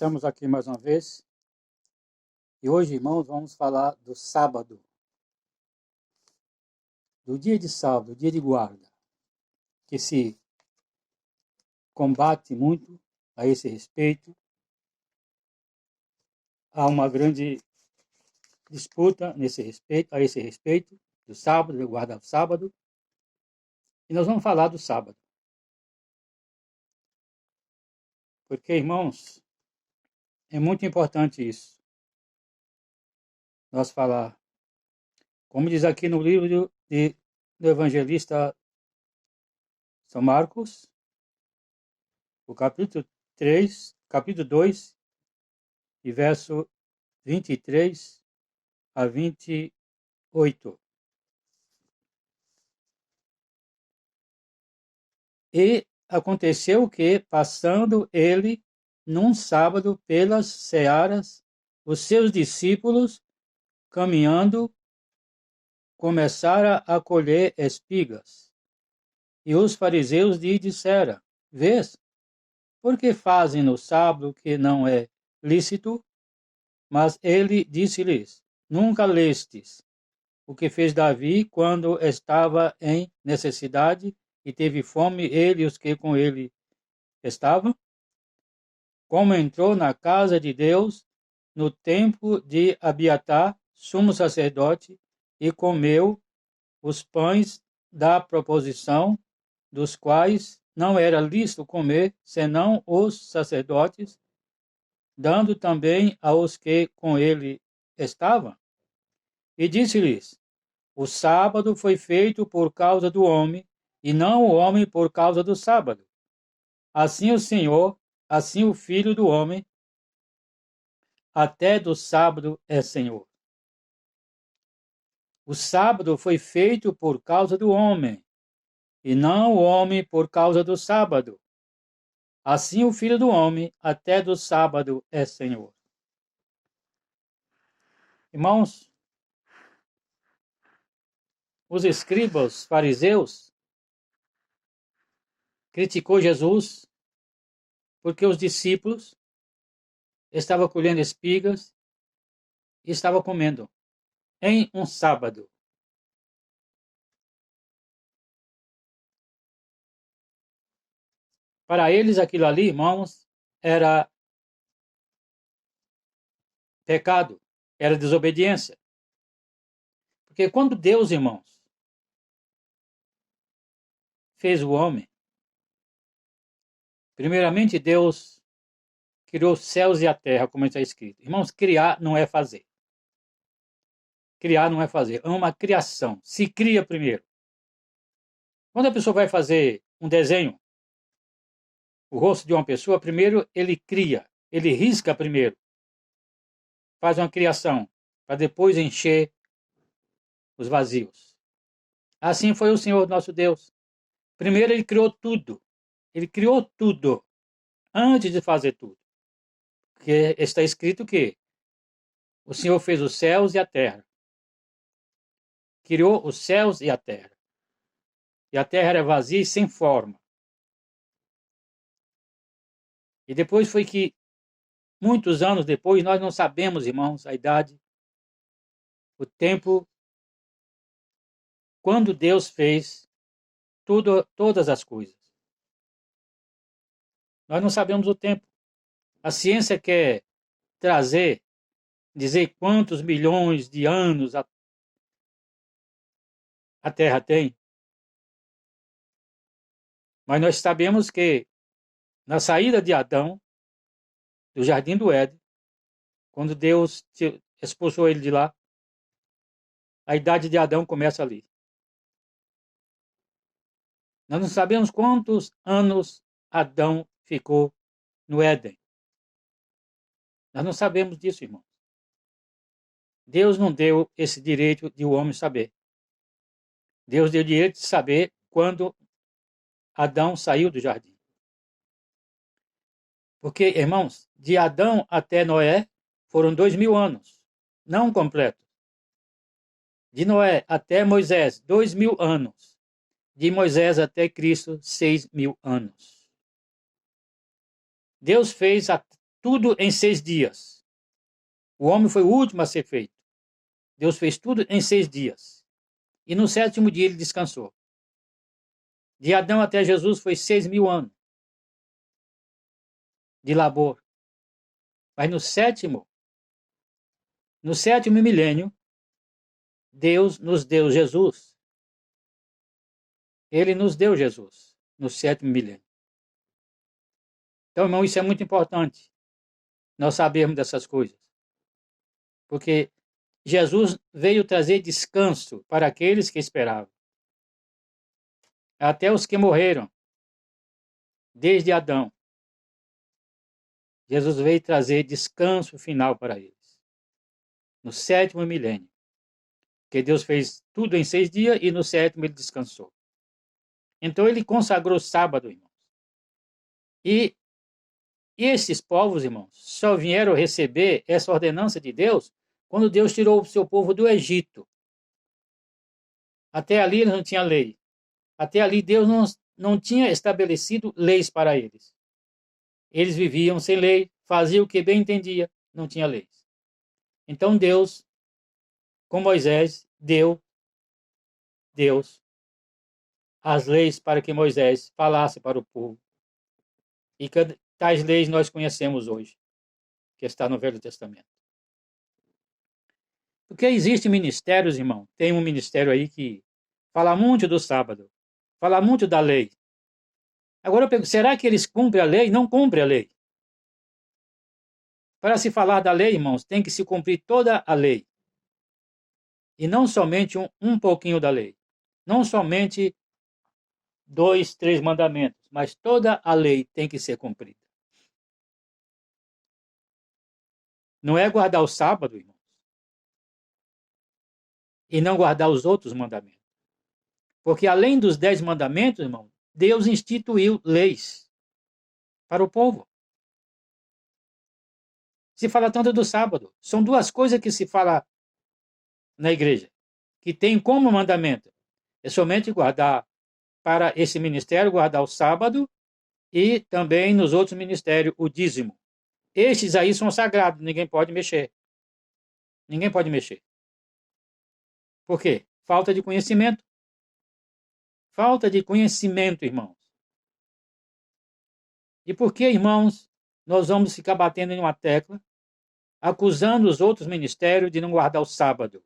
Estamos aqui mais uma vez e hoje, irmãos, vamos falar do sábado, do dia de sábado, dia de guarda, que se combate muito a esse respeito. Há uma grande disputa a esse respeito do sábado, de guardar o sábado, e nós vamos falar do sábado. Porque, irmãos, é muito importante isso. Nós falar, como diz aqui no livro do evangelista São Marcos, o capítulo 2, e verso 23 a 28. E aconteceu que, passando ele num sábado pelas searas, os seus discípulos, caminhando, começaram a colher espigas. E os fariseus lhe disseram: Vês, por que fazem no sábado que não é lícito? Mas ele disse-lhes: Nunca lestes o que fez Davi quando estava em necessidade e teve fome, ele e os que com ele estavam? Como entrou na casa de Deus no tempo de Abiatar, sumo sacerdote, e comeu os pães da proposição, dos quais não era lícito comer, senão os sacerdotes, dando também aos que com ele estavam? E disse-lhes: O sábado foi feito por causa do homem, e não o homem por causa do sábado. Assim o Senhor, assim o Filho do homem, até do sábado é Senhor. O sábado foi feito por causa do homem, e não o homem por causa do sábado. Assim o Filho do homem, até do sábado é Senhor. Irmãos, os escribas, fariseus, criticou Jesus porque os discípulos estavam colhendo espigas e estavam comendo em um sábado. Para eles, aquilo ali, irmãos, era pecado, era desobediência. Porque quando Deus, irmãos, fez o homem, primeiramente Deus criou os céus e a terra, como está escrito. Irmãos, criar não é fazer. Criar não é fazer, é uma criação. Se cria primeiro. Quando a pessoa vai fazer um desenho, o rosto de uma pessoa, primeiro ele cria, ele risca primeiro. Faz uma criação, para depois encher os vazios. Assim foi o Senhor nosso Deus. Primeiro ele criou tudo. Ele criou tudo antes de fazer tudo. Porque está escrito que o Senhor fez os céus e a terra. Criou os céus e a terra. E a terra era vazia e sem forma. E depois foi que, muitos anos depois, nós não sabemos, irmãos, a idade, o tempo, quando Deus fez todas as coisas. Nós não sabemos o tempo. A ciência quer trazer, dizer quantos milhões de anos a Terra tem. Mas nós sabemos que na saída de Adão, do Jardim do Éden, quando Deus expulsou ele de lá, a idade de Adão começa ali. Nós não sabemos quantos anos Adão ficou no Éden. Nós não sabemos disso, irmãos. Deus não deu esse direito de o homem saber. Deus deu o direito de saber quando Adão saiu do jardim. Porque, irmãos, de Adão até Noé foram 2000 anos, não completos. De Noé até Moisés, 2000 anos. De Moisés até Cristo, 6000 anos. Deus fez tudo em 6 dias. O homem foi o último a ser feito. Deus fez tudo em 6 dias. E no 7º dia ele descansou. De Adão até Jesus foi 6.000 anos de labor. Mas no sétimo milênio, Deus nos deu Jesus. Ele nos deu Jesus no 7º milênio. Então, irmão, isso é muito importante, nós sabermos dessas coisas. Porque Jesus veio trazer descanso para aqueles que esperavam. Até os que morreram, desde Adão. Jesus veio trazer descanso final para eles. No 7º milênio. Porque Deus fez tudo em 6 dias e no 7º ele descansou. Então ele consagrou sábado, irmãos. E esses povos, irmãos, só vieram receber essa ordenança de Deus quando Deus tirou o seu povo do Egito. Até ali eles não tinham lei. Até ali Deus não tinha estabelecido leis para eles. Eles viviam sem lei, faziam o que bem entendia, não tinha leis. Então Deus, com Moisés, deu as leis para que Moisés falasse para o povo. E tais leis nós conhecemos hoje, que está no Velho Testamento. Porque existem ministérios, irmão. Tem um ministério aí que fala muito do sábado, fala muito da lei. Agora eu pergunto, será que eles cumprem a lei? Não cumprem a lei. Para se falar da lei, irmãos, tem que se cumprir toda a lei. E não somente um pouquinho da lei. Não somente 2, 3 mandamentos, mas toda a lei tem que ser cumprida. Não é guardar o sábado, irmãos, e não guardar os outros mandamentos. Porque além dos 10 mandamentos, irmão, Deus instituiu leis para o povo. Se fala tanto do sábado. São duas coisas que se fala na igreja, que tem como mandamento. É somente guardar, para esse ministério, guardar o sábado e também nos outros ministérios o dízimo. Estes aí são sagrados, ninguém pode mexer. Ninguém pode mexer. Por quê? Falta de conhecimento. Falta de conhecimento, irmãos. E por que, irmãos, nós vamos ficar batendo em uma tecla, acusando os outros ministérios de não guardar o sábado?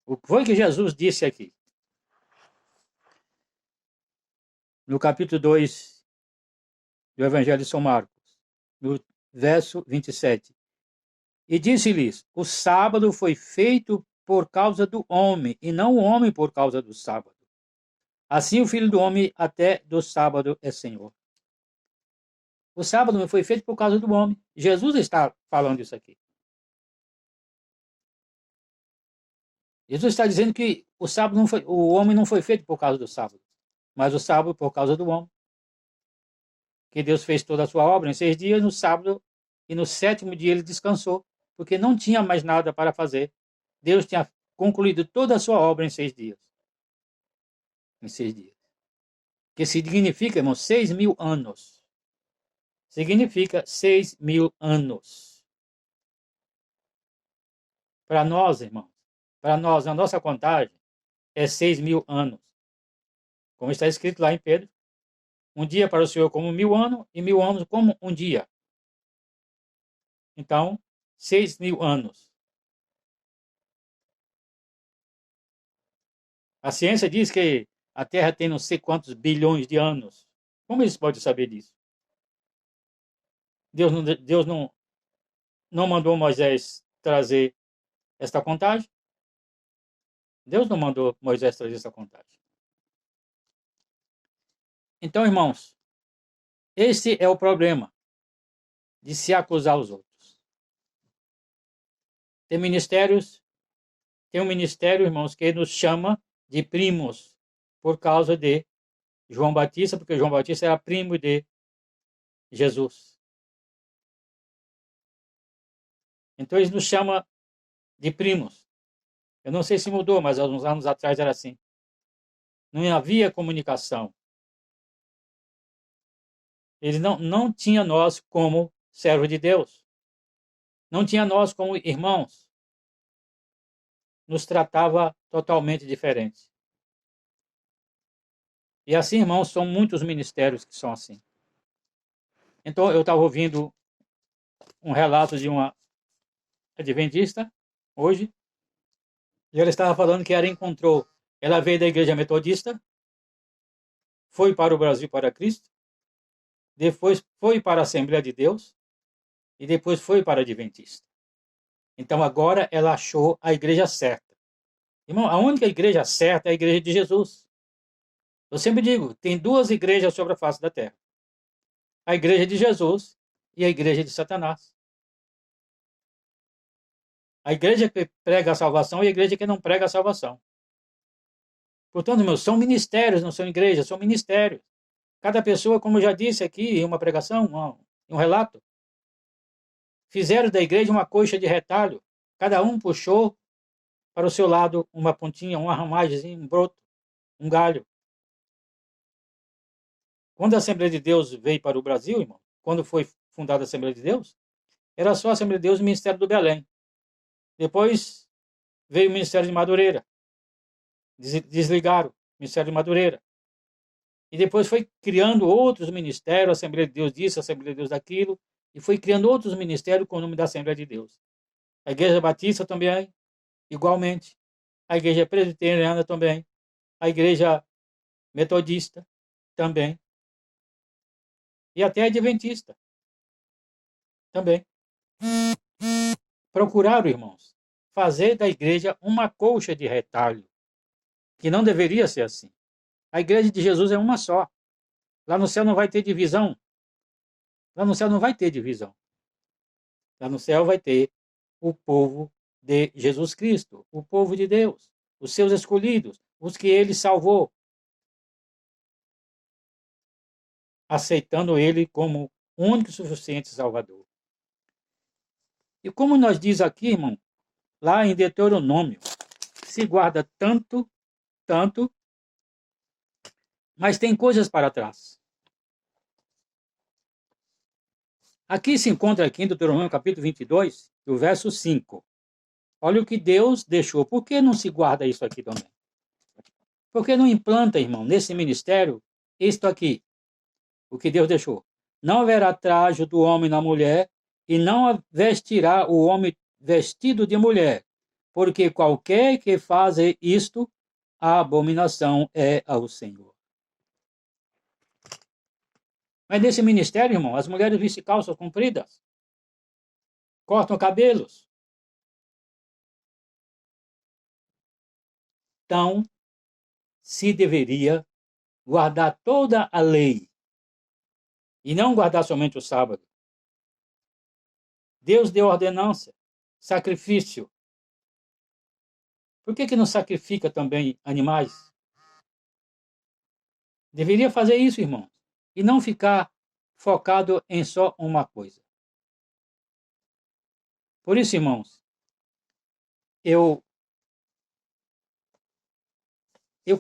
O que foi que Jesus disse aqui? No capítulo 2 do Evangelho de São Marcos, no verso 27. E disse-lhes, o sábado foi feito por causa do homem, e não o homem por causa do sábado. Assim o Filho do Homem até do sábado é Senhor. O sábado não foi feito por causa do homem. Jesus está falando isso aqui. Jesus está dizendo que o homem não foi feito por causa do sábado, mas o sábado por causa do homem. Que Deus fez toda a sua obra em 6 dias, no sábado, e no 7º dia ele descansou, porque não tinha mais nada para fazer. Deus tinha concluído toda a sua obra em 6 dias. Em 6 dias. Que significa, irmão, 6.000 anos. Significa 6.000 anos. Para nós, irmãos, para nós, a nossa contagem é 6.000 anos. Como está escrito lá em Pedro, um dia para o Senhor como 1.000 anos e 1.000 anos como um dia. Então, 6.000 anos. A ciência diz que a Terra tem não sei quantos bilhões de anos. Como eles podem saber disso? Deus não mandou Moisés trazer esta contagem. Deus não mandou Moisés trazer essa contagem. Então, irmãos, esse é o problema de se acusar os outros. Tem um ministério, irmãos, que nos chama de primos por causa de João Batista, porque João Batista era primo de Jesus. Então eles nos chamam de primos. Eu não sei se mudou, mas há uns anos atrás era assim. Não havia comunicação. Ele não tinha nós como servo de Deus. Não tinha nós como irmãos. Nos tratava totalmente diferente. E assim, irmãos, são muitos ministérios que são assim. Então, eu estava ouvindo um relato de uma adventista hoje, e ela estava falando que ela veio da igreja metodista, foi para o Brasil para Cristo, depois foi para a Assembleia de Deus, e depois foi para a adventista. Então, agora ela achou a igreja certa. Irmão, a única igreja certa é a igreja de Jesus. Eu sempre digo, tem duas igrejas sobre a face da terra. A igreja de Jesus e a igreja de Satanás. A igreja que prega a salvação e a igreja que não prega a salvação. Portanto, meus, são ministérios, não são igrejas, são ministérios. Cada pessoa, como eu já disse aqui em uma pregação, em um relato, fizeram da igreja uma coxa de retalho. Cada um puxou para o seu lado uma pontinha, uma ramagem, um broto, um galho. Quando a Assembleia de Deus veio para o Brasil, irmão, quando foi fundada a Assembleia de Deus, era só a Assembleia de Deus e o Ministério do Belém. Depois veio o Ministério de Madureira. Desligaram o Ministério de Madureira. E depois foi criando outros ministérios, a Assembleia de Deus disso, a Assembleia de Deus daquilo, e foi criando outros ministérios com o nome da Assembleia de Deus. A Igreja Batista também, igualmente. A Igreja Presbiteriana também. A Igreja Metodista também. E até a Adventista também. Procuraram, irmãos, fazer da igreja uma colcha de retalho, que não deveria ser assim. A igreja de Jesus é uma só. Lá no céu não vai ter divisão. Lá no céu não vai ter divisão. Lá no céu vai ter o povo de Jesus Cristo, o povo de Deus, os seus escolhidos, os que ele salvou, aceitando ele como único e suficiente Salvador. E como nós diz aqui, irmão, lá em Deuteronômio, se guarda tanto, tanto, mas tem coisas para trás. Aqui se encontra aqui em Deuteronômio capítulo 22, o verso 5. Olha o que Deus deixou. Por que não se guarda isso aqui também? Por que não implanta, irmão, nesse ministério, isto aqui? O que Deus deixou. Não haverá trajo do homem na mulher, e não vestirá o homem vestido de mulher, porque qualquer que faz isto, a abominação é ao Senhor. Mas nesse ministério, irmão, as mulheres vestem calças compridas, cortam cabelos. Então, se deveria guardar toda a lei e não guardar somente o sábado. Deus deu ordenança, sacrifício. Por que não sacrifica também animais? Deveria fazer isso, irmãos, e não ficar focado em só uma coisa. Por isso, irmãos, eu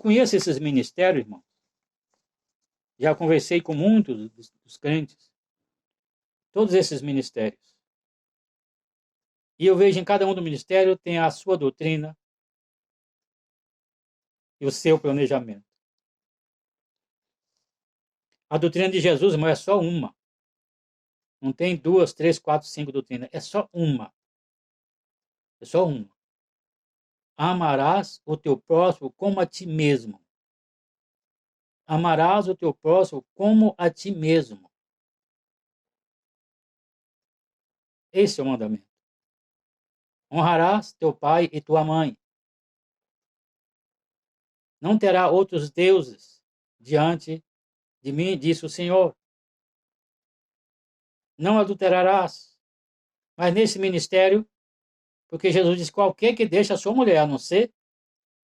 conheço esses ministérios, irmãos. Já conversei com muitos dos crentes, todos esses ministérios. E eu vejo em cada um do ministério tem a sua doutrina e o seu planejamento. A doutrina de Jesus, irmão, é só uma. Não tem 2, 3, 4, 5 doutrinas. É só uma. É só uma. Amarás o teu próximo como a ti mesmo. Amarás o teu próximo como a ti mesmo. Esse é o mandamento. Honrarás teu pai e tua mãe. Não terá outros deuses diante de mim, disse o Senhor. Não adulterarás. Mas nesse ministério, porque Jesus diz, qualquer que deixa a sua mulher, a não ser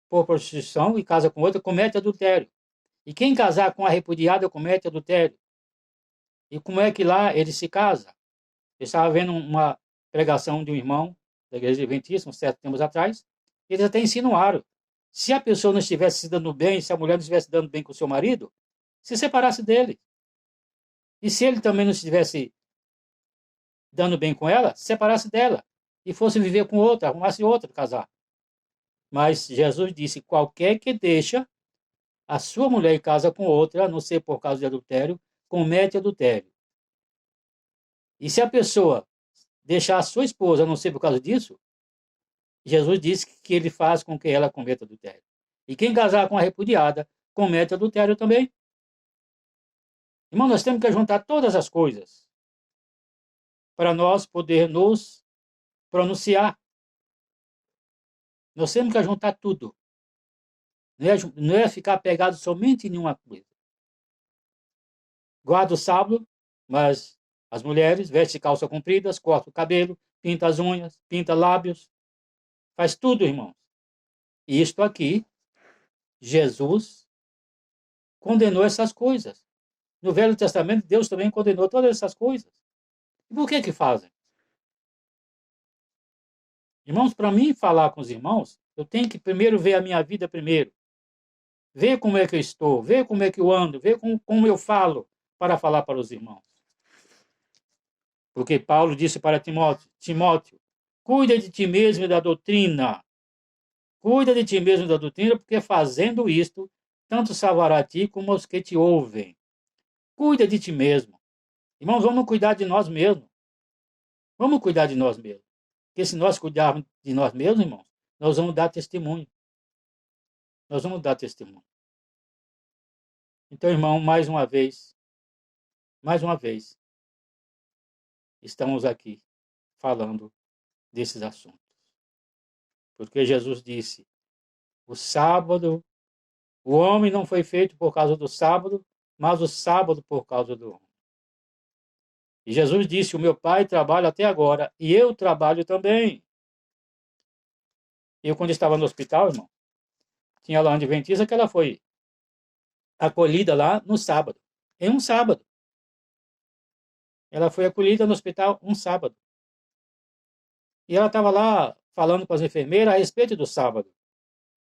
por prostituição e casa com outra, comete adultério. E quem casar com a repudiada comete adultério. E como é que lá ele se casa? Eu estava vendo uma pregação de um irmão da igreja adventista, uns certos tempos atrás, e eles até insinuaram, se a pessoa não estivesse se dando bem, se a mulher não estivesse dando bem com o seu marido, se separasse dele. E se ele também não estivesse dando bem com ela, separasse dela e fosse viver com outra, arrumasse outra, casar. Mas Jesus disse: qualquer que deixa a sua mulher e casa com outra, a não ser por causa de adultério, comete adultério. E se a pessoa deixar a sua esposa, a não ser por causa disso, Jesus disse que ele faz com que ela cometa adultério. E quem casar com a repudiada, comete adultério também. Irmão, nós temos que juntar todas as coisas para nós poder nos pronunciar. Nós temos que juntar tudo. Não é ficar pegado somente em uma coisa. Guarda o sábado, mas as mulheres vestem calças compridas, cortam o cabelo, pinta as unhas, pinta lábios, faz tudo, irmãos. E isto aqui, Jesus condenou essas coisas. No Velho Testamento, Deus também condenou todas essas coisas. E por que fazem? Irmãos, para mim falar com os irmãos, eu tenho que primeiro ver a minha vida primeiro. Ver como é que eu estou, ver como é que eu ando, ver como eu falo para falar para os irmãos. Porque Paulo disse para Timóteo, cuida de ti mesmo e da doutrina. Cuida de ti mesmo e da doutrina, porque fazendo isto, tanto salvará a ti como os que te ouvem. Cuida de ti mesmo. Irmãos, vamos cuidar de nós mesmos. Vamos cuidar de nós mesmos. Porque se nós cuidarmos de nós mesmos, irmãos, nós vamos dar testemunho. Nós vamos dar testemunho. Então, irmão, mais uma vez, estamos aqui falando desses assuntos. Porque Jesus disse, o homem não foi feito por causa do sábado, mas o sábado por causa do homem. E Jesus disse, o meu pai trabalha até agora, e eu trabalho também. Eu, quando estava no hospital, irmão, tinha lá uma adventista que ela foi acolhida lá no sábado. Em um sábado. Ela foi acolhida no hospital um sábado. E ela estava lá falando com as enfermeiras a respeito do sábado.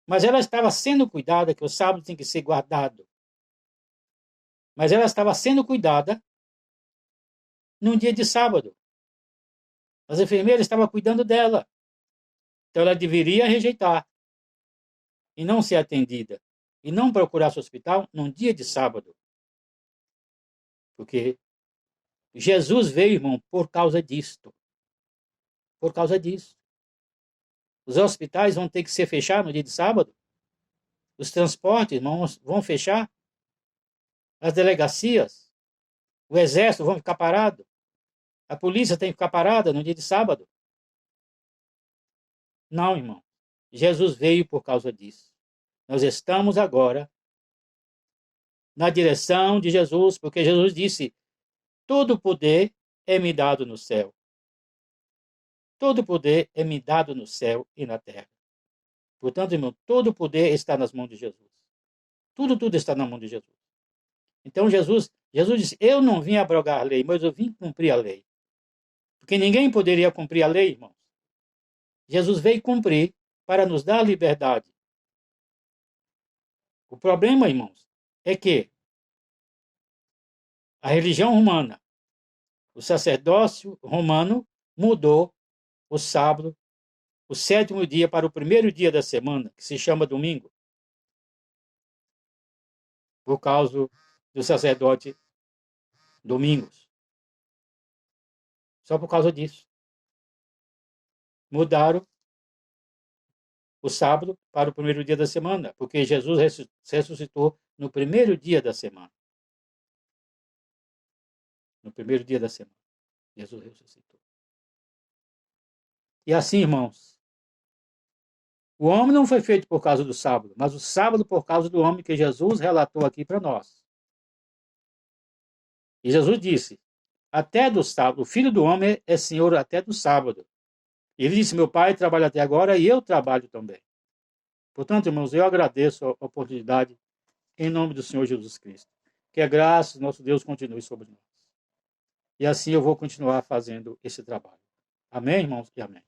Mas ela estava sendo cuidada, que o sábado tem que ser guardado. Mas ela estava sendo cuidada num dia de sábado. As enfermeiras estavam cuidando dela. Então ela deveria rejeitar e não ser atendida. E não procurar seu hospital num dia de sábado. Porque Jesus veio, irmão, por causa disto. Por causa disso. Os hospitais vão ter que ser fechados no dia de sábado. Os transportes vão fechar. As delegacias, o exército vão ficar parado. A polícia tem que ficar parada no dia de sábado. Não, irmão. Jesus veio por causa disso. Nós estamos agora na direção de Jesus, porque Jesus disse, todo poder é me dado no céu. Todo poder é me dado no céu e na terra. Portanto, irmão, todo poder está nas mãos de Jesus. Tudo está na mão de Jesus. Então, Jesus disse, eu não vim abrogar a lei, mas eu vim cumprir a lei. Porque ninguém poderia cumprir a lei, irmãos. Jesus veio cumprir para nos dar liberdade. O problema, irmãos, é que a religião romana, o sacerdócio romano mudou o sábado, o 7º dia para o primeiro dia da semana, que se chama domingo, por causa do sacerdote Domingos. Só por causa disso. Mudaram o sábado para o primeiro dia da semana, porque Jesus ressuscitou no primeiro dia da semana. No primeiro dia da semana, Jesus ressuscitou. E assim, irmãos, o homem não foi feito por causa do sábado, mas o sábado por causa do homem que Jesus relatou aqui para nós. E Jesus disse, até do sábado, o Filho do Homem é Senhor até do sábado. Ele disse, meu Pai trabalha até agora e eu trabalho também. Portanto, irmãos, eu agradeço a oportunidade em nome do Senhor Jesus Cristo. Que a graça do nosso Deus continue sobre nós. E assim eu vou continuar fazendo esse trabalho. Amém, irmãos? E amém.